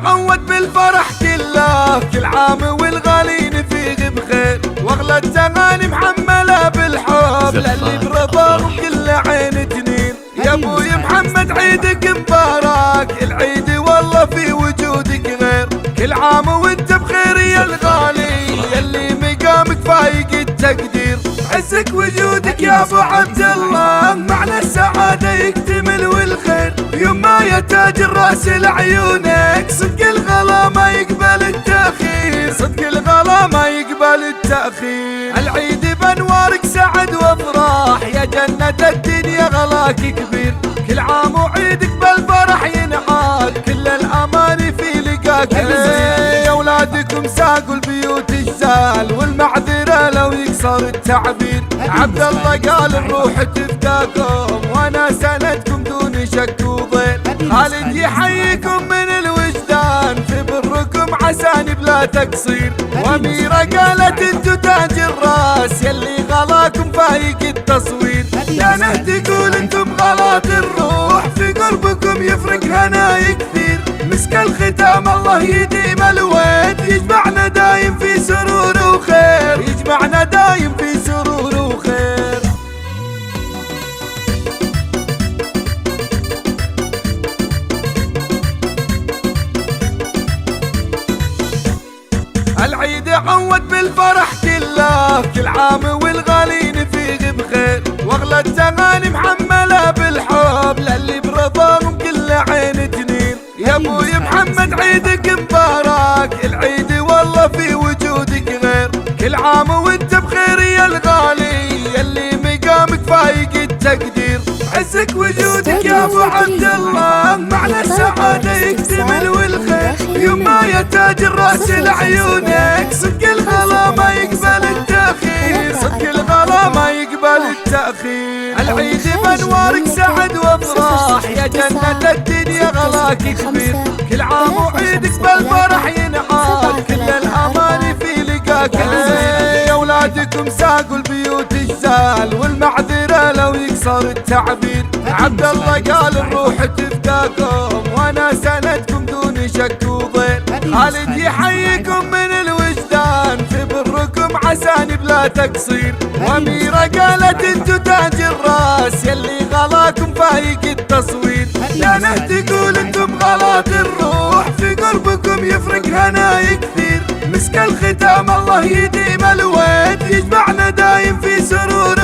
عود بالفرح كله، كل عام والغالين فيه بخير، واغلى التغاني محمله بالحب للي برضاهم كل عين تنير. يا ابوي محمد عيدك مبارك، العيد والله في وجودك غير، كل عام وانت بخير يا الغالي، يلي مقامك فايق التقدير. عزك وجودك يا ابو عبد الله، معنى السعاده يكتمل والخير، يوم ما يا تاج الراس لعيونك، صدق الغلا ما يقبل التاخير، صدق الغلا ما يقبل التاخير. العيد بانوارك سعد وافراح، يا جنة الدنيا غلاك كبير، كل عام وعيدك بالفرح ينعاد، كل الاماني في لقاك. يا اولادكم ساقوا البيوت الزال، والمعذره لو يكسر التعبير، عبد الله قال الروح تفداكم، وانا سندكم دون شك وضير. خالد يحييكم من الوجدان، في بركم عساني بلا تقصير، واميره قالت انتو تاج الراس، يلي غلاكم فايق التصوير. يا نهد تقول انتم غلات الروح، في قربكم يفرق هناي كثير، مسك الختام الله يديم الويد، يجمعنا دايم في سرور وخير، يجمعنا دايم في سرور وخير. العيد عود بالفرح كله، كل عام والغالين فيه بخير، واغلى التغاني محمله بالحب للي برضاهم كل عين تنير. يا ابوي محمد عيدك مبارك، العيد والله في وجودك غير، كل عام وانت بخير يا الغالي، يلي مقامك فايق التقدير. عزك وجودك يا ابو عبد الله، معنى السعاده يكتمل والخير، يوم ما يا تاج الراس لعيونك، صدق الغلا ما يقبل التاخير، صدق الغلا ما يقبل التاخير. العيد بانوارك سعد وافراح، يا جنة الدنيا غلاك كبير، كل عام وعيدك بالفرح ينعاد، كل الاماني في لقاك. يا اولادكم ساقوا البيوت الزال، والمعذره لو يكسر التعبير، عبد الله قال الروح تفداكم، وانا سندكم دون شك وضير. خالد يحييكم من الوجدان، في بركم عساني بلا تقصير، واميره قالت انتو تاج الراس، يلي غلاكم فايق التصوير. يا نهد تقول انتم غلات الروح، في قربكم يفرق هناي كثير، مسك الختام الله يديم الويد، يجمعنا دايم في سرور